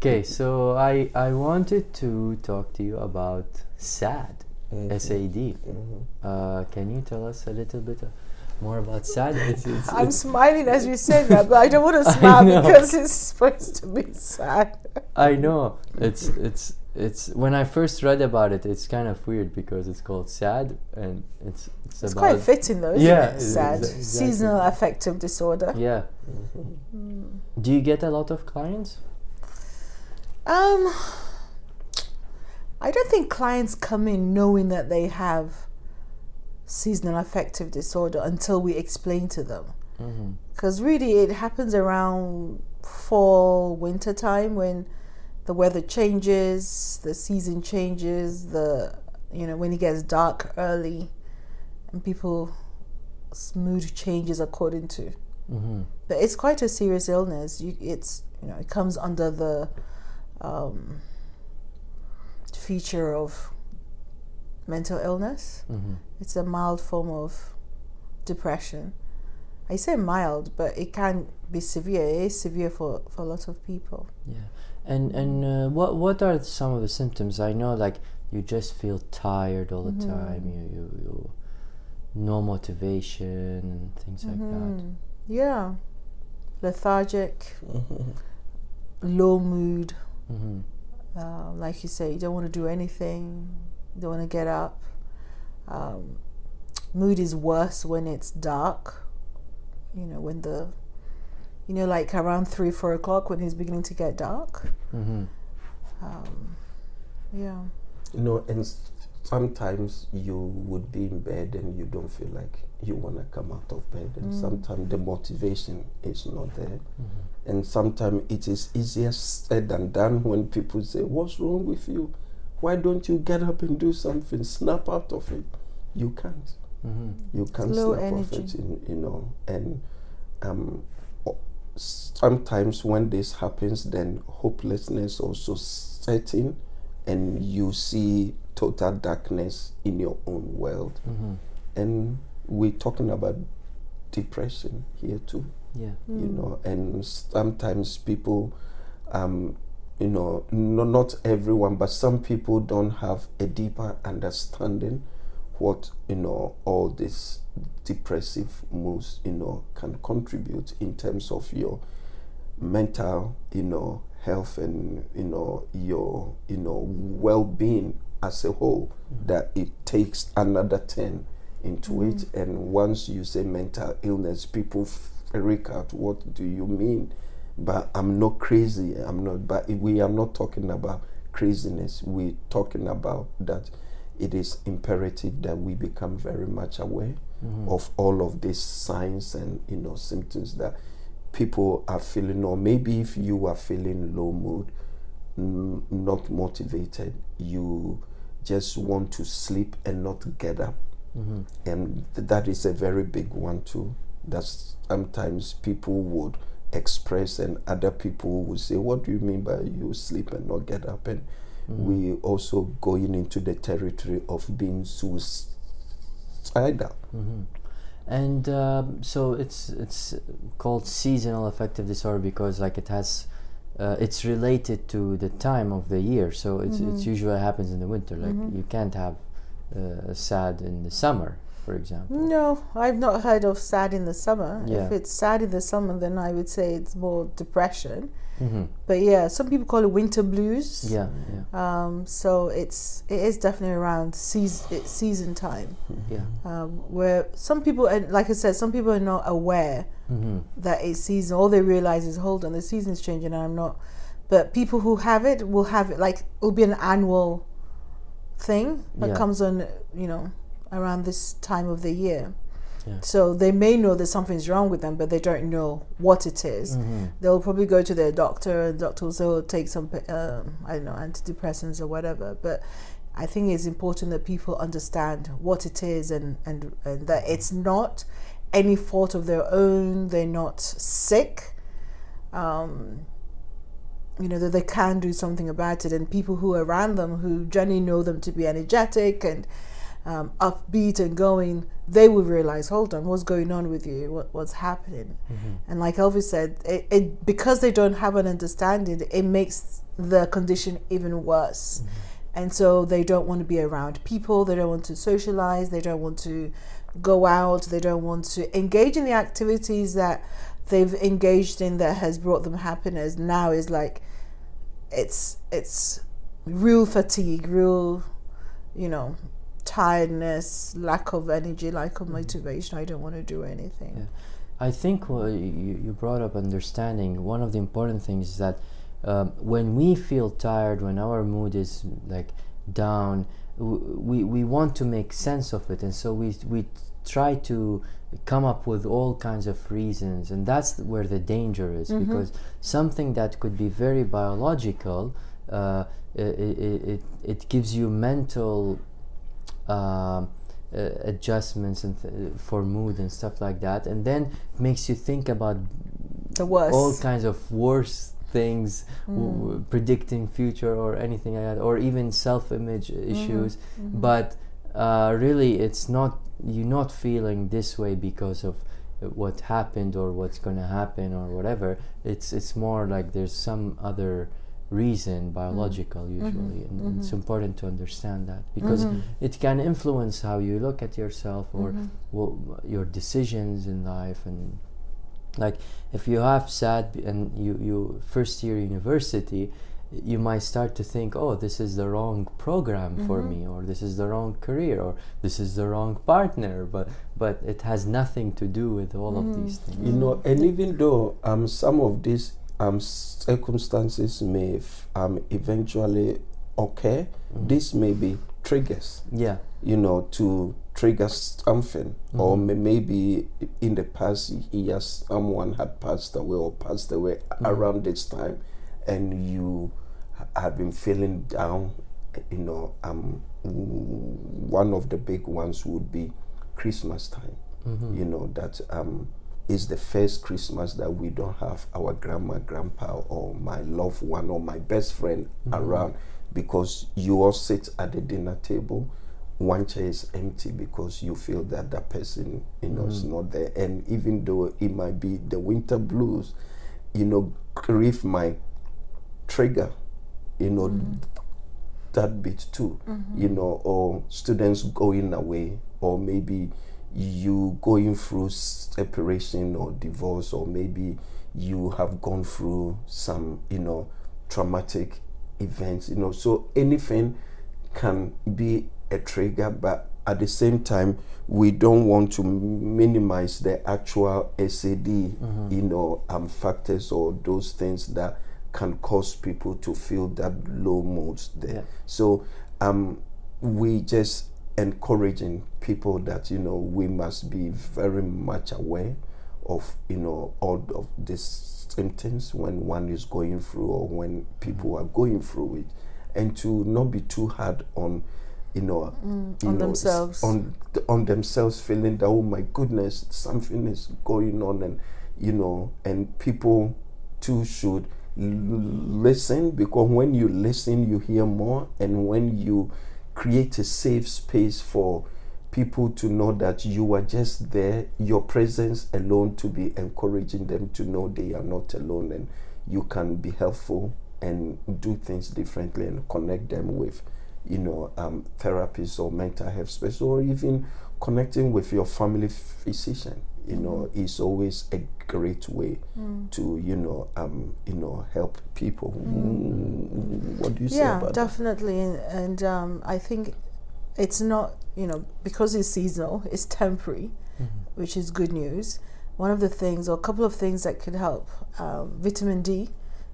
Okay, so I wanted to talk to you about SAD, SAD. Can you tell us a little bit more about SAD? I'm smiling as you say that, but I don't want to smile because it's supposed to be sad. I know. It's when I first read about it, it's kind of weird because it's called SAD, and it's It's about, quite fitting though, isn't it? SAD. Exactly. Seasonal affective disorder. Yeah. Do you get a lot of clients? I don't think clients come in knowing that they have seasonal affective disorder until we explain to them. Because really it happens around fall, winter time when the weather changes, the season changes, when it gets dark early and people's mood changes according to. But it's quite a serious illness. It comes under the feature of mental illness. It's a mild form of depression. I say mild, but it can be severe. It is severe for a lot of people. Yeah. And what are some of the symptoms? I know, like, you just feel tired all the time. You no motivation and things like that. Yeah, lethargic, low mood. Like you say, you don't want to do anything. You don't want to get up. Mood is worse when it's dark. When like around 3-4 o'clock when it's beginning to get dark. Yeah. And sometimes you would be in bed and you don't feel like you want to come out of bed, and sometimes the motivation is not there. And sometimes it is easier said than done when people say, "What's wrong with you? Why don't you get up and do something? Snap out of it." You can't. You can't low snap energy. off it, and sometimes when this happens, then hopelessness also sets in, and you see total darkness in your own world. And we're talking about depression here too. Yeah. And sometimes people, not everyone, but some people don't have a deeper understanding what all these depressive moods can contribute in terms of your mental health and your well-being as a whole, that it takes another turn into it. And once you say mental illness, people freak out. What do you mean? But I'm not crazy. But we are not talking about craziness. We're talking about that it is imperative that we become very much aware of all of these signs and symptoms that people are feeling. Or maybe if you are feeling low mood, not motivated, you just want to sleep and not get up. And that is a very big one too. That sometimes people would express, and other people would say, "What do you mean by you sleep and not get up?" And we also going into the territory of being suicidal. And so it's called seasonal affective disorder because, like, it has it's related to the time of the year. So it's usually happens in the winter. Like, you can't have SAD in the summer, for example. No, I've not heard of SAD in the summer. Yeah. If it's SAD in the summer, then I would say it's more depression. But yeah, some people call it winter blues. Yeah. So it is definitely around season time. Yeah. Where some people, and like I said, some people are not aware that it's season. All they realize is, hold on, the season's changing and I'm not. But people who have it will have it, like, it'll be an annual thing that comes on, around this time of the year. Yeah. So they may know that something's wrong with them, but they don't know what it is. They'll probably go to their doctor, and the doctor will say, "Oh, take some, antidepressants or whatever." But I think it's important that people understand what it is and that it's not any fault of their own. They're not sick. That they can do something about it. And people who are around them, who generally know them to be energetic and upbeat and going, they will realize, hold on, what's going on with you? What's happening? And like Elvis said, it because they don't have an understanding, it makes the condition even worse. And so they don't want to be around people, they don't want to socialize, they don't want to go out, they don't want to engage in the activities that they've engaged in that has brought them happiness. Now is like, it's real fatigue, real, tiredness, lack of energy, lack of motivation. I don't want to do anything. Yeah. I think you brought up understanding. One of the important things is that when we feel tired, when our mood is like down, we want to make sense of it, and so we try to come up with all kinds of reasons, and that's where the danger is, because something that could be very biological, it gives you mental adjustments and for mood and stuff like that, and then makes you think about the worst, all kinds of worse things, predicting future or anything like that, or even self-image issues. But really, it's not, you're not feeling this way because of what happened or what's going to happen or whatever. It's more like there's some other reason, biological usually, and it's important to understand that, because it can influence how you look at yourself or your decisions in life. And like if you have SAD and you first year university, you might start to think, oh, this is the wrong program for me, or this is the wrong career, or this is the wrong partner, but it has nothing to do with all of these things. And even though some of these circumstances may eventually occur, this may be triggers, to trigger something, or maybe in the past someone had passed away around this time, and you have been feeling down. One of the big ones would be Christmas time. That is the first Christmas that we don't have our grandma, grandpa, or my loved one, or my best friend around, because you all sit at the dinner table, one chair is empty because you feel that that person is not there. And even though it might be the winter blues, grief might trigger that bit too, or students going away, or maybe you going through separation or divorce, or maybe you have gone through some traumatic events, so anything can be a trigger. But at the same time, we don't want to minimize the actual SAD factors, or those things that can cause people to feel that low moods there. So we just encouraging people that we must be very much aware of all of these symptoms when one is going through, or when people are going through it, and to not be too hard on themselves, on themselves, feeling that, oh my goodness, something is going on, and and people too should listen, because when you listen, you hear more. And when you create a safe space for people to know that you are just there, your presence alone to be encouraging them to know they are not alone, and you can be helpful and do things differently, and connect them with therapists or mental health specialists, or even connecting with your family physician, is always a great way to help people. What do you say about that? Yeah, definitely. And I think it's not, because it's seasonal, it's temporary, which is good news. One of the things, or a couple of things that could help, vitamin D.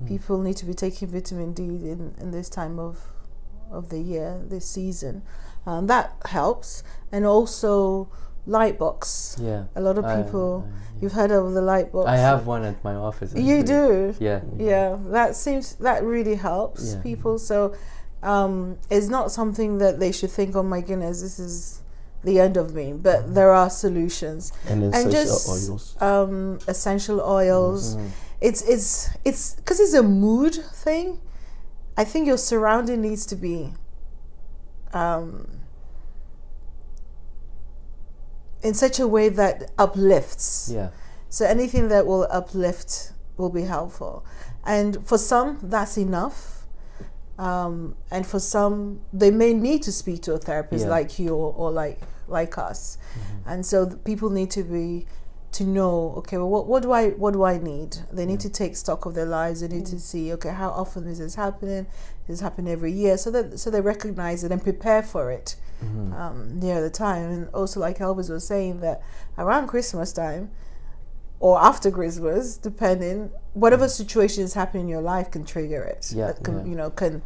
People need to be taking vitamin D in this time of the year, this season. That helps. And also light box. Yeah. A lot of people, you've heard of the light box. I have one at my office. Actually. You do? Yeah. Yeah. That really helps people. So it's not something that they should think, oh my goodness, this is the end of me. But there are solutions. And essential oils. Essential oils. It's because it's a mood thing. I think your surrounding needs to be in such a way that uplifts. Yeah. So anything that will uplift will be helpful. And for some, that's enough. And for some, they may need to speak to a therapist like you or like us. And so people need to know, okay, well, what do I need? They need to take stock of their lives. They need to see, okay, how often is this happening? Does this happen every year? So they recognize it and prepare for it near the time. And also, like Elvis was saying, that around Christmas time or after Christmas, depending, whatever situation is happening in your life can trigger it. Can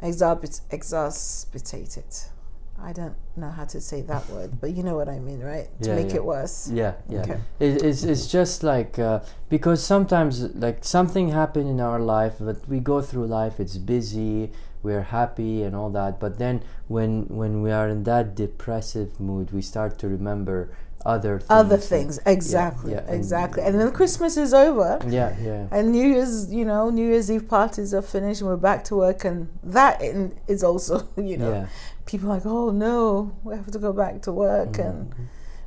exacerbate it. I don't know how to say that word, but you know what I mean, right? To make it worse. Yeah. Okay. It's just like because sometimes like something happened in our life, but we go through life. It's busy, we're happy and all that. But then when we are in that depressive mood, we start to remember other things. Exactly. And then Christmas is over. And New Year's Eve parties are finished and we're back to work, and that is also people are like, oh no, we have to go back to work, and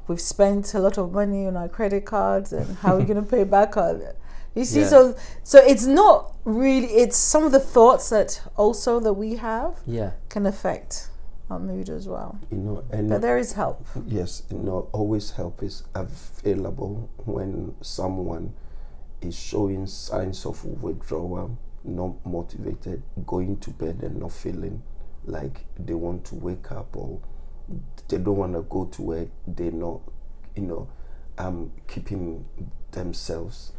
we've spent a lot of money on our credit cards, and how are we going to pay back on it? You see, so it's not really, it's some of the thoughts that we have can affect our mood as well. But there is help. Yes, always help is available when someone is showing signs of withdrawal, not motivated, going to bed and not feeling like they want to wake up, or they don't want to go to work. They're not, keeping themselves,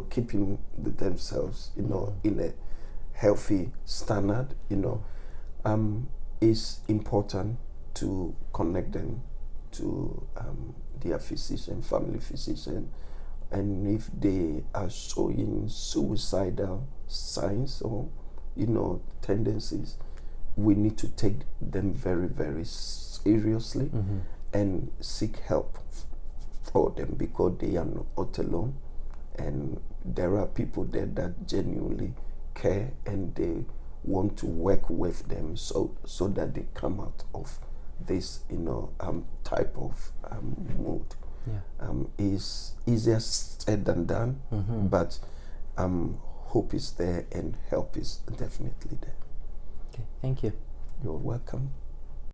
keeping themselves, in a healthy standard, is important to connect them to their physician, family physician. And if they are showing suicidal signs or, tendencies, we need to take them very, very seriously and seek help for them, because they are not alone. And there are people there that genuinely care, and they want to work with them so that they come out of this type of mood. Is easier said than done, but hope is there and help is definitely there. Okay, thank you. You're welcome.